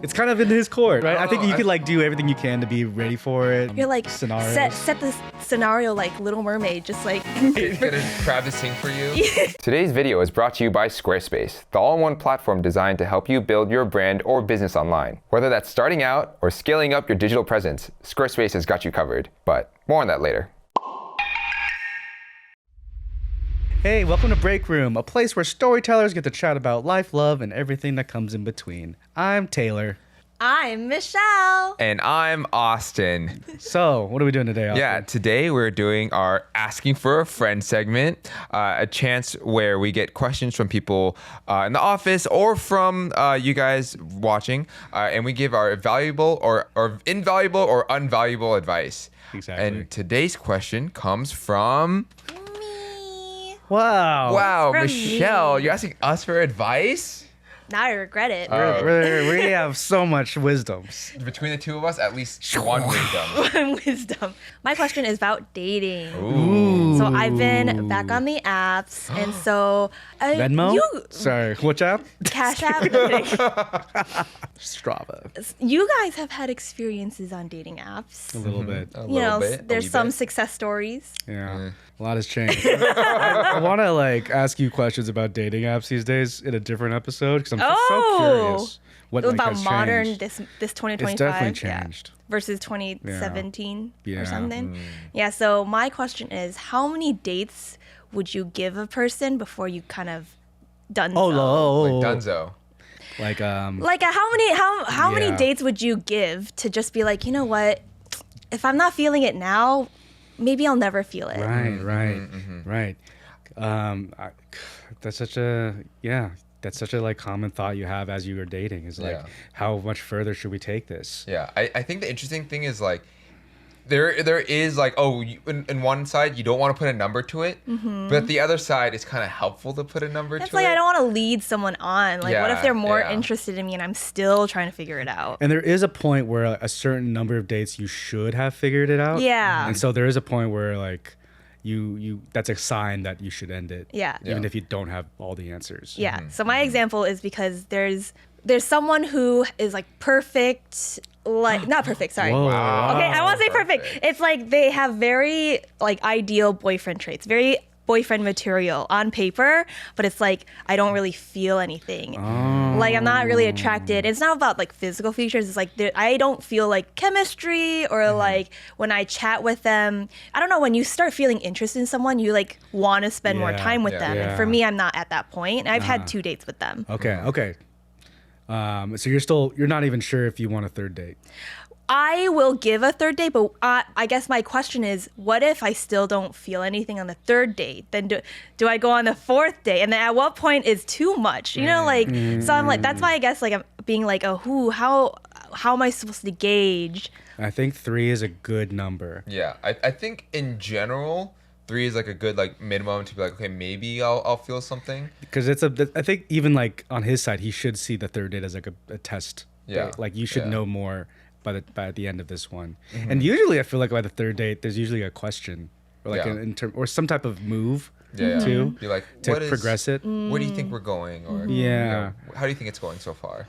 It's kind of in his court, right? I think you could like do everything you can to be ready for it. You're like scenarios. set this scenario like Little Mermaid, just like He's gonna grab this thing for you. Today's video is brought to you by Squarespace, the all-in-one platform designed to help you build your brand or business online. Whether that's starting out or scaling up your digital presence, Squarespace has got you covered. But more on that later. Hey, welcome to Break Room, a place where storytellers get to chat about life, love, and everything that comes in between. I'm Taylor. I'm Michelle. And I'm Austin. So, what are we doing today, Austin? Yeah, today we're doing our Asking for a Friend segment, a chance where we get questions from people in the office or from you guys watching, and we give our valuable or invaluable or unvaluable advice. Exactly. And today's question comes from... Wow. From Michelle, me. you're asking us for advice? Now I regret it. We have so much wisdoms. Between the two of us, at least one wisdom. Wisdom. My question is about dating. Ooh. So I've been back on the apps, and so Venmo? Sorry, which app? Cash App. Strava. You guys have had experiences on dating apps. A little bit. A You little know, bit, a there's wee some bit. success stories. Yeah. A lot has changed. I want to like ask you questions about dating apps these days in a different episode because I'm so curious what like, about has modern changed. this 2025. It's definitely yeah, changed. versus 2017 Yeah. or something. Yeah. So my question is, how many dates would you give a person before you kind of done? Oh, Like no. Dunzo. Like Like how many Yeah. dates would you give to just be like, you know what? If I'm not feeling it now, maybe I'll never feel it. Right. That's such a like common thought you have as you are dating is like, Yeah. how much further should we take this? Yeah, I think the interesting thing is like there is like in one side you don't want to put a number to it, but the other side it's kind of helpful to put a number It's to like it. I don't want to lead someone on. Like, what if Yeah, they're more yeah. interested in me and I'm still trying to figure it out? And there is a point where a certain number of dates you should have figured it out. Yeah. And so there is a point where like you that's a sign that you should end it. Yeah. Even Yeah. if you don't have all the answers. Yeah. So my example is because there's someone who is like perfect, like not perfect, sorry. Whoa. Okay, I won't say perfect. It's like they have very like ideal boyfriend traits, very boyfriend material on paper, but it's like I don't really feel anything. Like I'm not really attracted. It's not about like physical features. It's like I don't feel like chemistry or like when I chat with them. I don't know, when you start feeling interest in someone, you like want to spend more Yeah, time with them. yeah. And for me, I'm not at that point. I've had 2 dates with them. Okay. So you're not even sure if you want a third date. I will give a third date, but I guess my question is, what if I still don't feel anything on the third date? Then do I go on the 4th date? And then at what point is too much? You know, like, so I'm like, that's why I guess like I'm being like, how am I supposed to gauge? I think 3 is a good number. Yeah, I think in general 3 is like a good like minimum to be like, okay, maybe I'll feel something. Because I think even like on his side, he should see the third date as like a test. Yeah. Date. Like you should Yeah. know more by the end of this one. And usually I feel like by the third date, there's usually a question or like Yeah. or some type of move Yeah, too Be like, to what is progress it. Where do you think we're going? Or Yeah. how do you think it's going so far?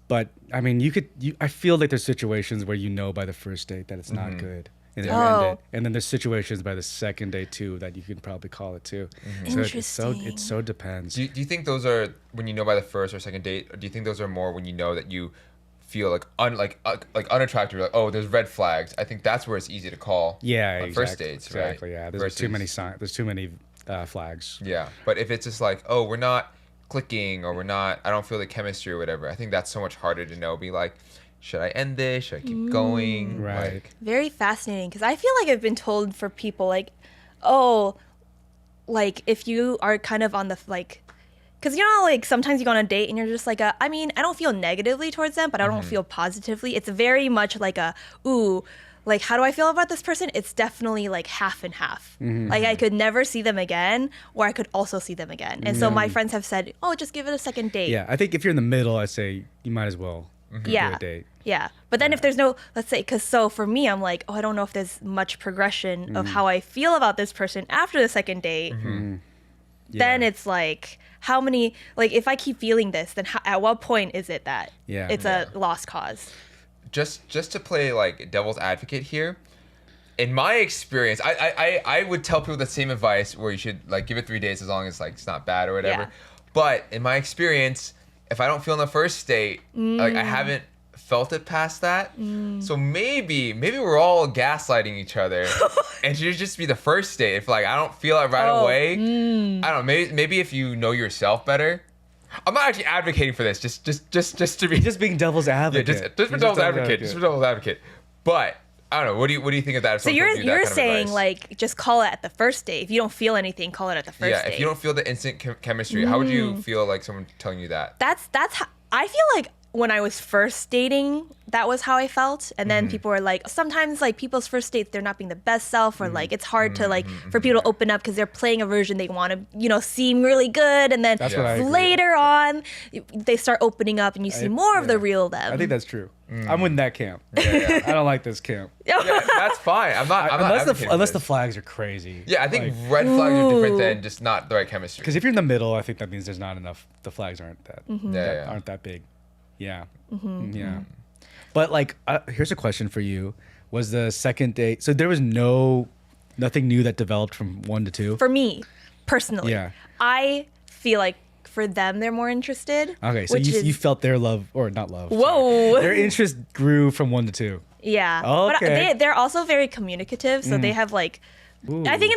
But I mean, I feel like there's situations where you know by the first date that it's not good. And then you end it. And then there's situations by the second date too that you can probably call it too. So Interesting. it so depends. Do you think those are when you know by the first or second date, or do you think those are more when you know that you feel like unattractive? Like, oh, there's red flags. I think that's where it's easy to call. Yeah, on exactly. first dates, right? Exactly. Yeah, there's too many signs. There's too many flags. Yeah, but if it's just like, oh, we're not clicking, or I don't feel the chemistry or whatever, I think that's so much harder to know. Be like, should I end this? Should I keep going? Right. Like, Very fascinating, because I feel like I've been told for people like, oh, like if you are kind of on the like, because you know, like sometimes you go on a date and you're just like, I mean, I don't feel negatively towards them, but I don't feel positively. It's very much like like how do I feel about this person? It's definitely like half and half. Like I could never see them again, or I could also see them again. And so my friends have said, oh, just give it a second date. Yeah, I think if you're in the middle, I say you might as well do Yeah. a date. Yeah. But then if there's no, let's say, because so for me, I'm like, oh, I don't know if there's much progression of how I feel about this person after the second date. then it's like, how many, like, if I keep feeling this, then at what point is it that it's a lost cause? Just to play like devil's advocate here, in my experience, I would tell people the same advice where you should like give it 3 days as long as like it's not bad or whatever. Yeah. But in my experience, if I don't feel in the first date, like I haven't felt it past that. So maybe we're all gaslighting each other, and it should just be the first date. If like I don't feel it right away, I don't know. Maybe if you know yourself better. I'm not actually advocating for this. Just to be being devil's advocate. just for devil's advocate. Just for devil's advocate. But I don't know. What do you think of that? So you're saying like just call it at the first date. If you don't feel anything, call it at the first date. Yeah. If you don't feel the instant chemistry, how would you feel like someone telling you that? That's how I feel like. When I was first dating, that was how I felt. And then people were like, sometimes like people's first dates, they're not being the best self, or like it's hard to like for people to open up because they're playing a version they want to, seem really good. And then That's what I agree. later on, they start opening up and you see more of the real them. I think that's true. I'm in that camp. Yeah. I don't like this camp. Yeah, that's fine. I'm not advocating for Unless the this. flags are crazy. Yeah, I think red flags are different than just not the right chemistry. Because if you're in the middle, I think that means there's not enough. The flags aren't that Yeah. aren't that big. Yeah. Yeah. But like, here's a question for you: was the second date? So there was nothing new that developed from 1 to 2. For me, personally, Yeah. I feel like for them, they're more interested. Okay, so which is- you felt their love, or not love. Whoa. sorry. Their interest grew from 1 to 2. Yeah. Okay. But they're also very communicative, so they have like. Ooh. I think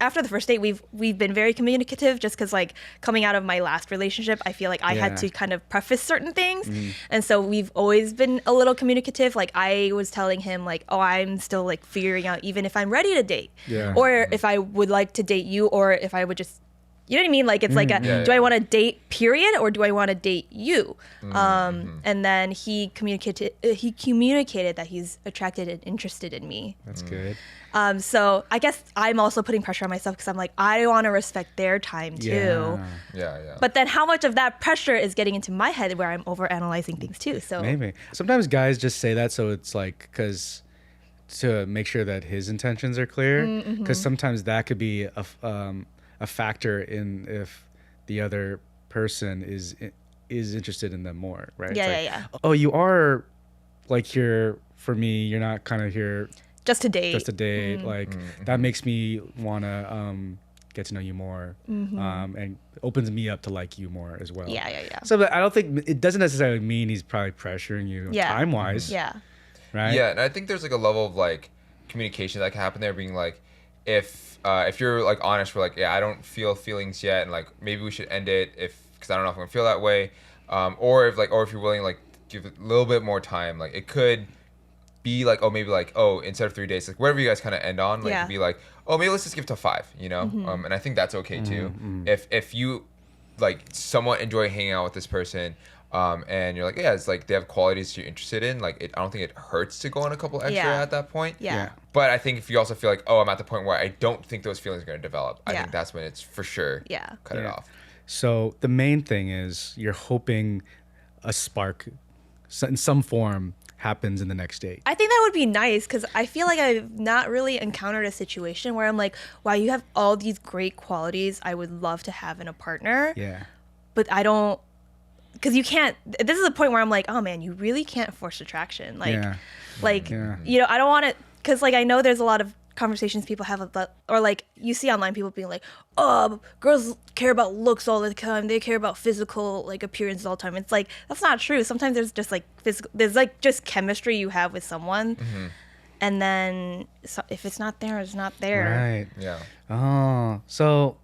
after the first date we've been very communicative, just because like coming out of my last relationship, I feel like I had Yeah. to kind of preface certain things, and so we've always been a little communicative. Like I was telling him like, oh, I'm still like figuring out even if I'm ready to date, Yeah. or if I would like to date you, or if I would just. You know what I mean? Like it's like do I want to date period, or do I want to date you? And then he communicated that he's attracted and interested in me. That's good. So I guess I'm also putting pressure on myself because I'm like, I want to respect their time too. Yeah. But then how much of that pressure is getting into my head where I'm overanalyzing things too? So Maybe. Sometimes guys just say that so it's like, because to make sure that his intentions are clear, because sometimes that could be a factor in if the other person is interested in them more, right? Yeah, It's yeah. Oh, you are like here for me. You're not kind of here just to date. just to date. Like that makes me want to get to know you more, and opens me up to like you more as well. Yeah. So but I don't think it doesn't necessarily mean he's probably pressuring you time wise. Yeah. Right. Yeah, and I think there's like a level of like communication that can happen there, being like, if you're like honest, we're like, yeah, I don't feel feelings yet, and like maybe we should end it because I don't know if I'm gonna feel that way, or if you're willing to like give it a little bit more time, like it could be like, oh, maybe like, oh, instead of 3 days, like whatever you guys kind of end on, like it'd be like, oh, maybe let's just give it to 5, and I think that's okay too. If you like somewhat enjoy hanging out with this person, and you're like, yeah, it's like they have qualities you're interested in, like I don't think it hurts to go on a couple extra at that point. Yeah. But I think if you also feel like, oh, I'm at the point where I don't think those feelings are going to develop, I think that's when it's for sure cut it off. So the main thing is you're hoping a spark in some form happens in the next date. I think that would be nice because I feel like I've not really encountered a situation where I'm like, wow, you have all these great qualities I would love to have in a partner. Yeah. But I don't, because you can't, this is a point where I'm like, oh man, you really can't force attraction. Like, I don't want to, because like I know there's a lot of conversations people have about, or like you see online people being like, oh, girls care about looks all the time, they care about physical like appearance all the time. It's like, that's not true. Sometimes there's just like there's like just chemistry you have with someone, and then if it's not there, it's not there. Right. Yeah. Oh, so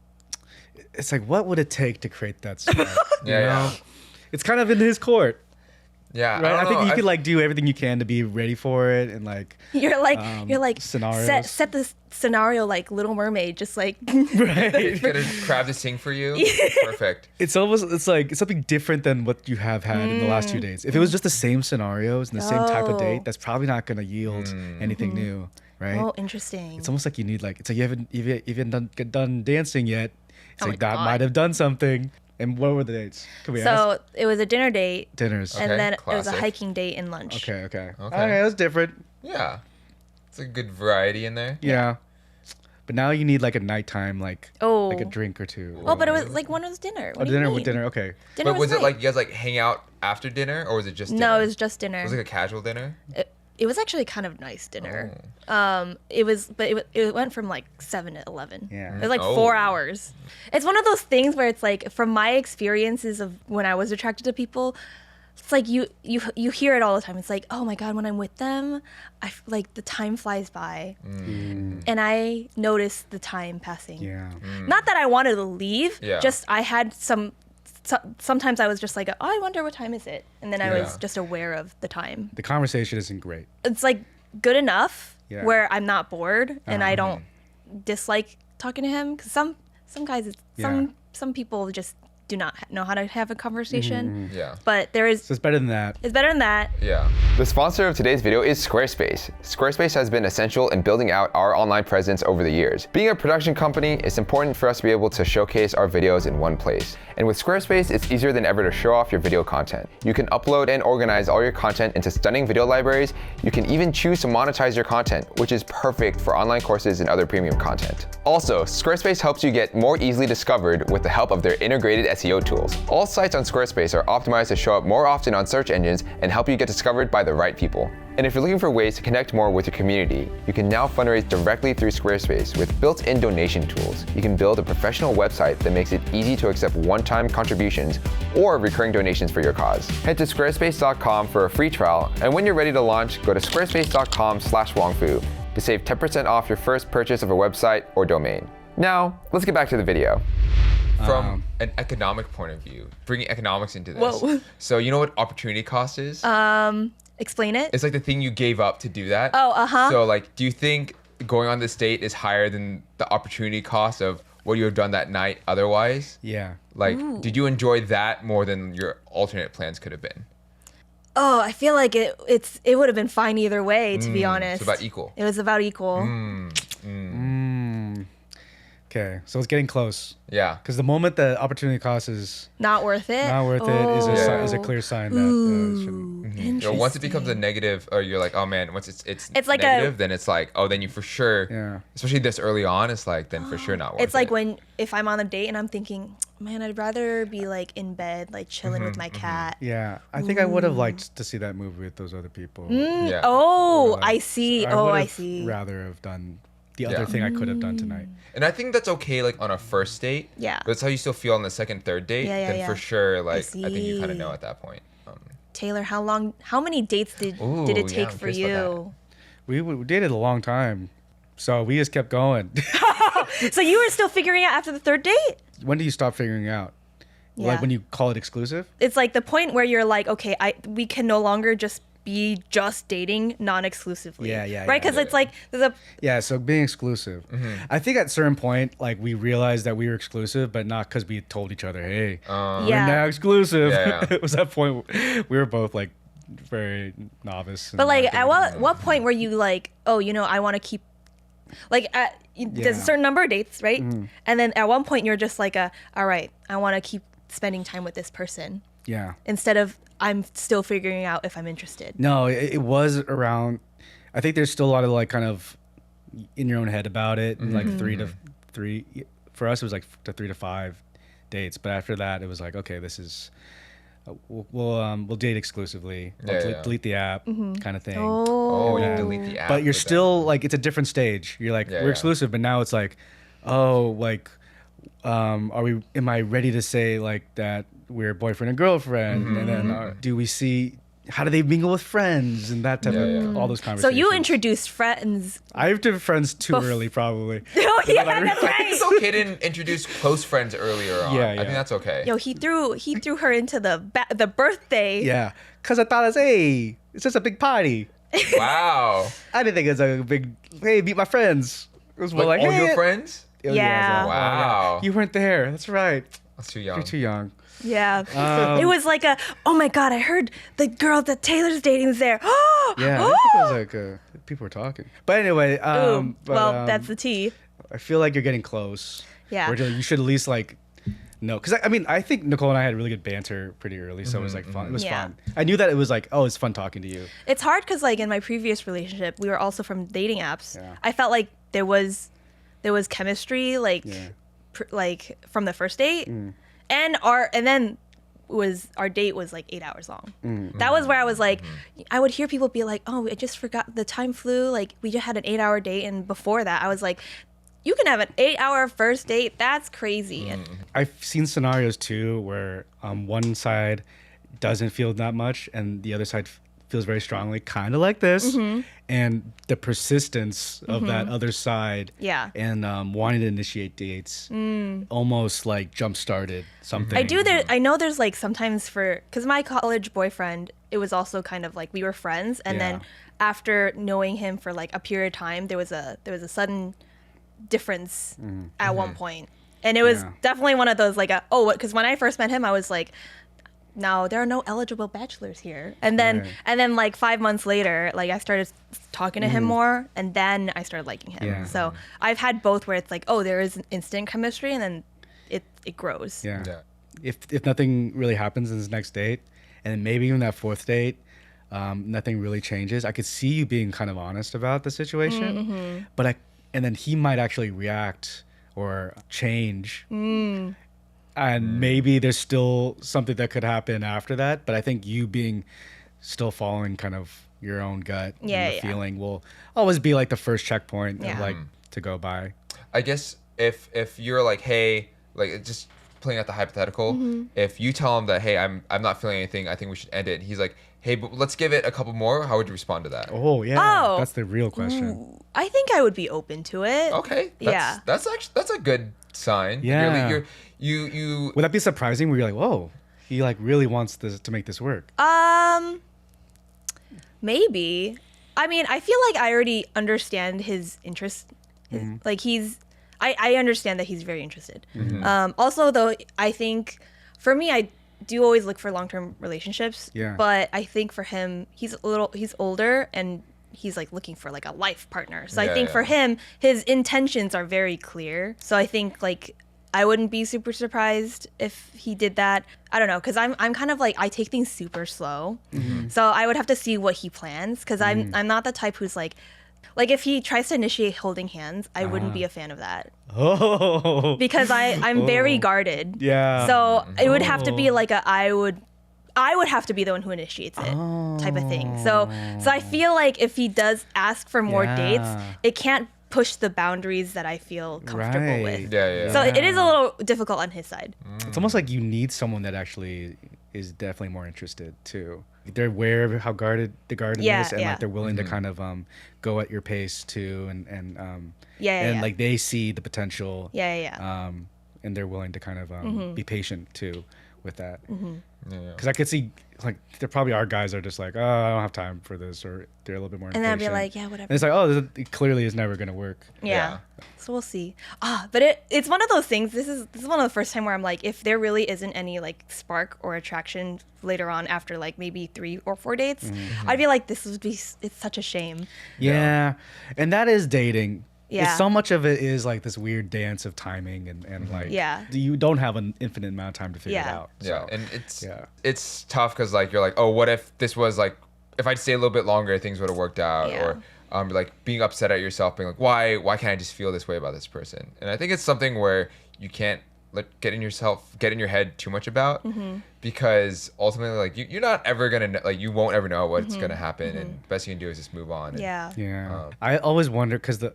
it's like, what would it take to create that spark? Yeah. It's kind of in his court. Yeah. Right? I think you could like do everything you can to be ready for it, and like you're like scenarios. set the scenario like Little Mermaid, just like right. Get a crab to sing for you. Perfect. It's like it's something different than what you have had in the last 2 days. If it was just the same scenarios and the same type of date, that's probably not going to yield anything new, right? Oh, interesting. It's almost like you need like, it's like you haven't done dancing yet. It's Oh like my that God. might have done something. And what were the dates? Can we ask? So it was a dinner date, Dinners. and Okay, then it was a classic. hiking date and lunch. Okay, that's different. Yeah. It's a good variety in there. Yeah. But now you need like a nighttime, like a drink or two. Oh, but it was like when it was dinner. What do you Dinner mean? with dinner. Okay. Dinner But was it nice. like you guys like hang out after dinner, or was it just dinner? No, it was just dinner. It was like a casual dinner. It was actually kind of nice dinner. Oh. It went from like 7 to 11. Yeah. It was like Oh. 4 hours. It's one of those things where it's like, from my experiences of when I was attracted to people, it's like you hear it all the time. It's like, oh my God, when I'm with them, like the time flies by, and I notice the time passing. Yeah. Not that I wanted to leave. Yeah. Just I had sometimes I was just like, oh, I wonder what time is it, and then I was Yeah. just aware of the time. The conversation isn't great. It's like good enough Yeah. where I'm not bored and I don't dislike talking to him, because some guys some people just do not know how to have a conversation. Yeah. But there is So it's better than that. it's better than that. Yeah. The sponsor of today's video is Squarespace. Squarespace has been essential in building out our online presence over the years. Being a production company, it's important for us to be able to showcase our videos in one place. And with Squarespace, it's easier than ever to show off your video content. You can upload and organize all your content into stunning video libraries. You can even choose to monetize your content, which is perfect for online courses and other premium content. Also, Squarespace helps you get more easily discovered with the help of their integrated SEO tools. All sites on Squarespace are optimized to show up more often on search engines and help you get discovered by the right people. And if you're looking for ways to connect more with your community, you can now fundraise directly through Squarespace with built-in donation tools. You can build a professional website that makes it easy to accept one-time contributions or recurring donations for your cause. Head to squarespace.com for a free trial, and when you're ready to launch, go to squarespace.com/wongfu to save 10% off your first purchase of a website or domain. Now, let's get back to the video. From an economic point of view, bringing economics into this. Whoa. So you know what opportunity cost is? Explain it. It's like the thing you gave up to do that. Oh, uh-huh. So like, do you think going on this date is higher than the opportunity cost of what you have done that night otherwise? Yeah. Like, did you enjoy that more than your alternate plans could have been? Oh, I feel like it would have been fine either way, to be honest. It's about equal. It was about equal. Okay. So it's getting close. Yeah. Because the moment the opportunity cost is Not worth it. not worth it is Yeah. is a clear sign that it shouldn't. You know, once it becomes a negative, or you're like, oh man, once it's like negative, then it's like, oh, then you for sure, Yeah. especially this early on, it's like, then for sure not worth it. It's like if I'm on a date and I'm thinking, man, I'd rather be like in bed, like chilling with my cat. Yeah. I think I would have liked to see that movie with those other people. Yeah. Oh, Like, I see. I Oh, would I have see. rather have done the other Yeah. thing I could have done tonight. And I think that's okay, like on a first date. Yeah. But that's how you still feel on the second, third date. Yeah, yeah, then yeah. for sure, like I think you kind of see. know at that point. Taylor, how many dates did Ooh, it yeah, take I'm for curious about you? We dated a long time, so we just kept going. So you were still figuring out after the third date? When do you stop figuring out? Yeah. Like when you call it exclusive? It's like the point where you're like, okay, we can no longer just be just dating non-exclusively. Yeah, yeah, Right? yeah. Because it's like there's a Yeah, so being exclusive. I think at a certain point, like we realized that we were exclusive, but not because we told each other, "Hey, we're Yeah. now exclusive." Yeah, yeah. It was that point we were both like very novice. But like, at what point were you like, oh, I want to keep, like, there's a certain number of dates, right? And then at one point you're just like, all right, I want to keep spending time with this person Yeah. instead of I'm still figuring out if I'm interested. No, it was around. I think there's still a lot of like kind of in your own head about it, and like 3 to 3. For us, it was like 3 to 5 dates. But after that, it was like, okay, this is. We'll date exclusively. Yeah, We'll yeah. delete the app, kind of thing. Oh, you Yeah. delete the app. But you're for that. still like it's a different stage. You're like Yeah, we're yeah. exclusive, but now it's like, oh, like, am I ready to say like that we're boyfriend and girlfriend, and then do we see how do they mingle with friends and that type Yeah, of yeah. all those So conversations. you introduced friends. I have to friends too early, probably. Oh yeah, that's I right. think it's okay to introduce close friends earlier on. Yeah, I yeah. think that's okay. Yo, he threw her into the birthday. Yeah, because I thought it's just a big party. Wow. I didn't think it's a big hey, meet my friends. It was more Like, like all hey, your friends? I was Yeah. like, Wow. You weren't there. That's right. That's too young. You're too young. Yeah. It was like oh my God, I heard the girl that Taylor's dating's there. Yeah, I think it was like people were talking. But anyway, Ooh, that's the tea. I feel like you're getting close. Yeah. Or you should at least like know, because I mean I think Nicole and I had really good banter pretty early, so it was like fun. It was Yeah. fun. I knew that it was like it's fun talking to you. It's hard because like in my previous relationship, we were also from dating apps. Yeah. I felt like there was there was chemistry, like Yeah. like from the first date, and then our date was like 8 hours long. That was where I was like, I would hear people be like, oh, I just forgot, the time flew, like we just had an 8-hour date, and before that I was like, you can have an 8-hour first date, that's crazy. And I've seen scenarios too where one side doesn't feel that much and the other side feels very strongly, kind of like this, and the persistence of that other side, Yeah. and wanting to initiate dates, almost like jump started something. I know there's like sometimes because my college boyfriend, it was also kind of like we were friends, and then Yeah. after knowing him for like a period of time, there was a sudden difference at one point, and it was Yeah. definitely one of those like because when I first met him, I was like, no, there are no eligible bachelors here. And then Right. like 5 months later, like I started talking to him more, and then I started liking him. Yeah. So I've had both where it's like, oh, there is an instant chemistry, and then it grows. Yeah. Yeah. If nothing really happens in this next date, and then maybe even that fourth date, nothing really changes, I could see you being kind of honest about the situation, but and then he might actually react or change. And maybe there's still something that could happen after that. But I think you being still following kind of your own gut Yeah, and the yeah. feeling will always be like the first checkpoint of Yeah. like to go by. I guess if you're like, hey, like just playing out the hypothetical, if you tell him that, hey, I'm not feeling anything, I think we should end it. He's like, hey, but let's give it a couple more. How would you respond to that? Oh yeah, Oh. that's the real question. I think I would be open to it. Okay. Yeah. That's actually that's a good sign. Yeah. You Would that be surprising? Where you're like, whoa, he like really wants this to make this work. Maybe. I mean, I feel like I already understand his interest. Like I understand that he's very interested. Also, though, I think for me, I do always look for long-term relationships. Yeah. But I think for him, he's older, and he's like looking for like a life partner. So I Yeah, think yeah. for him, his intentions are very clear. So I think like I wouldn't be super surprised if he did that. I don't know, because I'm kind of like, I take things super slow. So I would have to see what he plans, because I'm not the type who's like if he tries to initiate holding hands, I wouldn't be a fan of that, Oh, because I'm very guarded. yeah. So it would have to be like I would have to be the one who initiates it type of thing. So I feel like if he does ask for more dates, Yeah. it can't push the boundaries that I feel comfortable Right. with. Yeah. So it is a little difficult on his side. It's almost like you need someone that actually is definitely more interested too. They're aware of how guarded the garden Yeah, is, and yeah. like they're willing to kind of go at your pace too, and Yeah. like they see the potential, Yeah. and they're willing to kind of be patient too with that. Yeah. Because I could see like there probably are guys that are just like, oh, I don't have time for this, or they're a little bit more And then I'd impatient. be like, yeah, whatever. And it's like, oh, it clearly is never gonna work. Yeah. So we'll see. But it's one of those things. This is one of the first time where I'm like, if there really isn't any like spark or attraction later on after like maybe 3 or 4 dates, I'd be like, it's such a shame. Yeah, and that is dating. Yeah. So much of it is like this weird dance of timing and like Yeah. you don't have an infinite amount of time to figure it Yeah. out. Yeah, So, and yeah. it's tough because like you're like, oh, what if this was like, if I'd stay a little bit longer, things would have worked out, Yeah. or like being upset at yourself, being like, why can't I just feel this way about this person? And I think it's something where you can't get in your head too much about, because ultimately like you're not ever gonna like you won't ever know what's gonna happen, and the best you can do is just move on. And, Yeah. Yeah, I always wonder because the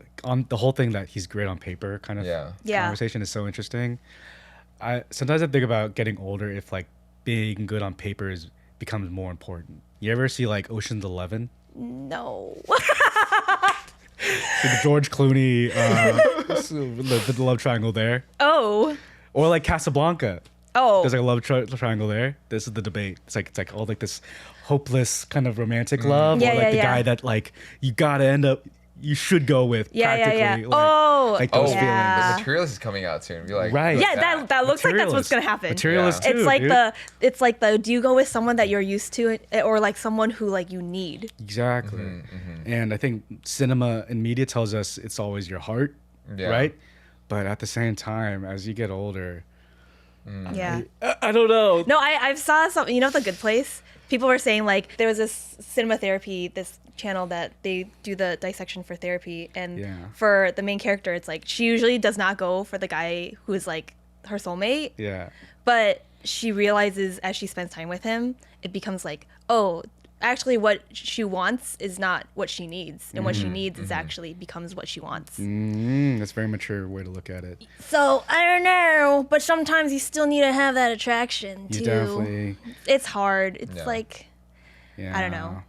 whole thing that he's great on paper kind of Yeah. conversation is so interesting. Sometimes I think about getting older, if like being good on paper becomes more important. You ever see like Ocean's 11? No. The George Clooney, the love triangle there, Oh. or like Casablanca. Oh. There's like a love triangle there. This is the debate. It's like all like this hopeless kind of romantic love, Yeah, or like yeah, the yeah. guy that like you gotta end up, you should go with Yeah, yeah, practically. yeah. Like, Oh, like those yeah. The Materialist is coming out soon. Be like, Right. what's Yeah, that looks like that's what's gonna happen. Materialist Yeah. too, It's like dude. the do you go with someone that you're used to, or like someone who like you need? Exactly. And I think cinema and media tells us it's always your heart, Yeah. right? But at the same time, as you get older, Yeah. I don't know. No, I've saw something. You know, The Good Place. People were saying like there was this cinema therapy, this channel that they do the dissection for therapy, and Yeah. for the main character, it's like she usually does not go for the guy who is like her soulmate, Yeah. but she realizes as she spends time with him, it becomes like, oh, actually, what she wants is not what she needs, and what she needs is actually becomes what she wants. That's a very mature way to look at it. So I don't know, but sometimes you still need to have that attraction You too. definitely. It's hard. It's Yeah. like Yeah. I don't know.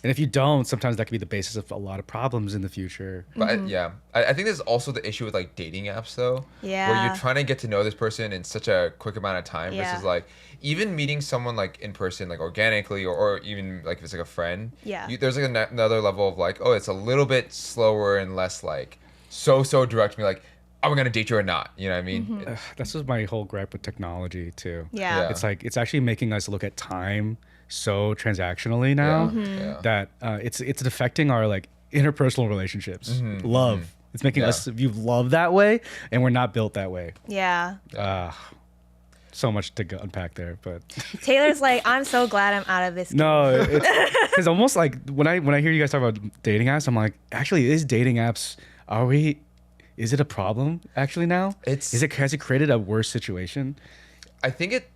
And if you don't, sometimes that could be the basis of a lot of problems in the future. But I think there's also the issue with like dating apps though, where Yeah. you're trying to get to know this person in such a quick amount of time Yeah. versus like even meeting someone like in person, like organically, or even like if it's like a friend. Yeah. There's like another level of like, oh, it's a little bit slower and less like so direct. Me like, are we gonna date you or not? You know what I mean? That's just my whole gripe with technology too. Yeah. Yeah. It's like it's actually making us look at time so transactionally now Yeah. that it's affecting our like interpersonal relationships. Love. It's making Yeah. us view love that way, and we're not built that way. Yeah. So much to unpack there, but Taylor's like, I'm so glad I'm out of this game. no, it's almost like when I hear you guys talk about dating apps, I'm like, actually, is dating apps? Is it a problem actually now? Has it created a worse situation? I think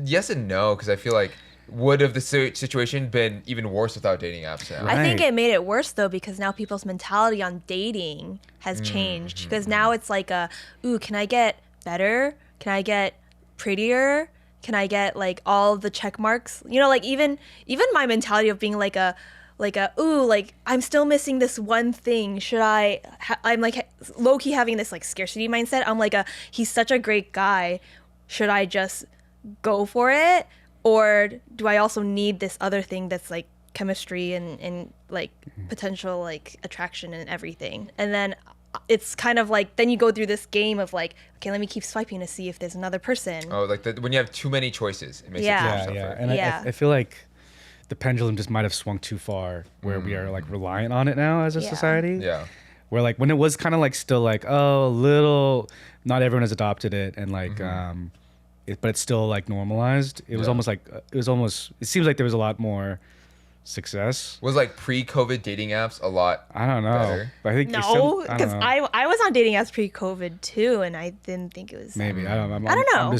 yes and no, because I feel like would have the situation been even worse without dating apps now? Right. I think it made it worse though because now people's mentality on dating has changed. Because now it's like ooh, can I get better? Can I get prettier? Can I get like all the check marks? You know, like even my mentality of being like ooh, like I'm still missing this one thing. Should I'm like low key having this like scarcity mindset. I'm like he's such a great guy. Should I just go for it? Or do I also need this other thing that's like chemistry and like potential like attraction and everything? And then it's kind of like then you go through this game of like, okay, let me keep swiping to see if there's another person. Oh, like when you have too many choices, it makes Yeah. it Yeah, tougher. yeah. And Yeah. I feel like the pendulum just might have swung too far where we are like reliant on it now as a Yeah. society. Yeah. Where like when it was kind of like still like, oh, a little, not everyone has adopted it, and like but it's still like normalized. It was Yeah. almost like it seems like there was a lot more success. Was like pre-COVID dating apps a lot? I don't know. Better. But I think it's No, still- I don't because know. I was on dating apps pre-COVID too, and I didn't think it was. Maybe I don't know. I don't know.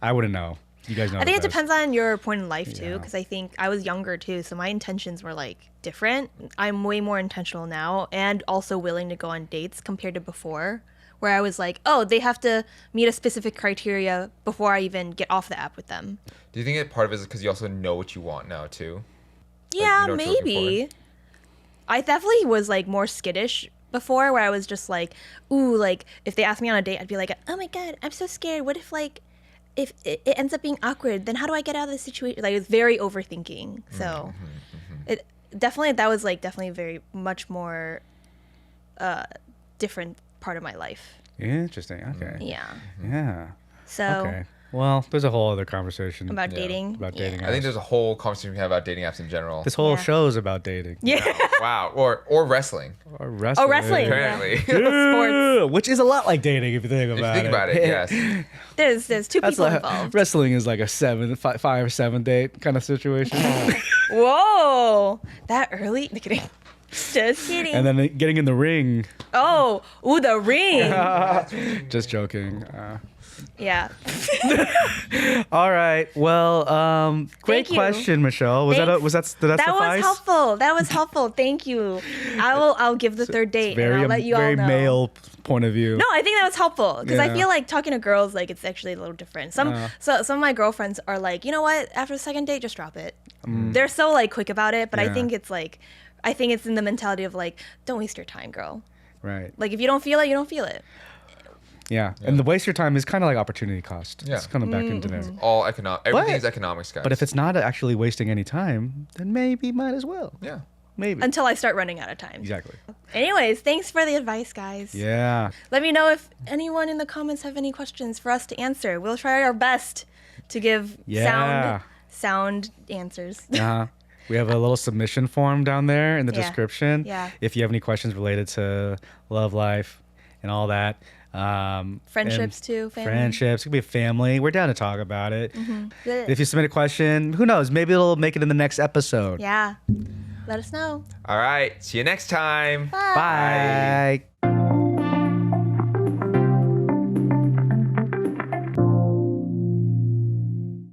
I wouldn't know. You guys know. I think it best. depends on your point in life too, Yeah. because I think I was younger too, so my intentions were like different. I'm way more intentional now, and also willing to go on dates compared to before, where I was like, oh, they have to meet a specific criteria before I even get off the app with them. Do you think that part of it is because you also know what you want now too? Yeah, know what you're looking maybe. I definitely was like more skittish before, where I was just like, ooh, like if they asked me on a date, I'd be like, oh my god, I'm so scared. What if like if it ends up being awkward, then how do I get out of this situation? Like, it was very overthinking. So it definitely, that was like definitely very much more different part of my life. Interesting. Okay. Yeah. Yeah. So Okay. Well, there's a whole other conversation about Yeah. dating. about dating. I think apps. there's a whole conversation we can have about dating apps in general. This whole Yeah. show is about dating. Yeah. Wow. Or wrestling. Or wrestling. Oh, wrestling. Apparently. Yeah. Sports. Which is a lot like dating if you think If you about think about it, yes. There's two That's people like, involved. wrestling is like a 5 or 7 date kind of situation. Whoa, that early? Kidding. Just kidding. And then getting in the ring. Oh, ooh, the ring. Just joking. Yeah. All right. Well, great Thank you. question, Michelle. Was Thanks. did that That suffice? was helpful. That was helpful. Thank you. I'll give the third date and Very I'll let you all very know. male point of view. No, I think that was helpful because I Yeah. feel like talking to girls like it's actually a little different. Some of my girlfriends are like, you know what? After the second date, just drop it. They're so like quick about it, but I Yeah. think it's in the mentality of like, don't waste your time, girl. Right. Like if you don't feel it, you don't feel it. Yeah. And the waste your time is kind of like opportunity cost. Yeah. It's kind of back into there. All economic. Everything is economics, guys. But if it's not actually wasting any time, then maybe might as well. yeah. Maybe. Until I start running out of time. Exactly. Anyways, thanks for the advice, guys. Yeah. Let me know if anyone in the comments have any questions for us to answer. We'll try our best to give Yeah. sound answers. We have a little submission form down there in the Yeah. description. Yeah. If you have any questions related to love life and all that, Friendships too, family. Friendships. It could be a family. We're down to talk about it. Good. If you submit a question, who knows? Maybe it'll make it in the next episode. Yeah. Let us know. All right. See you next time. Bye. Bye.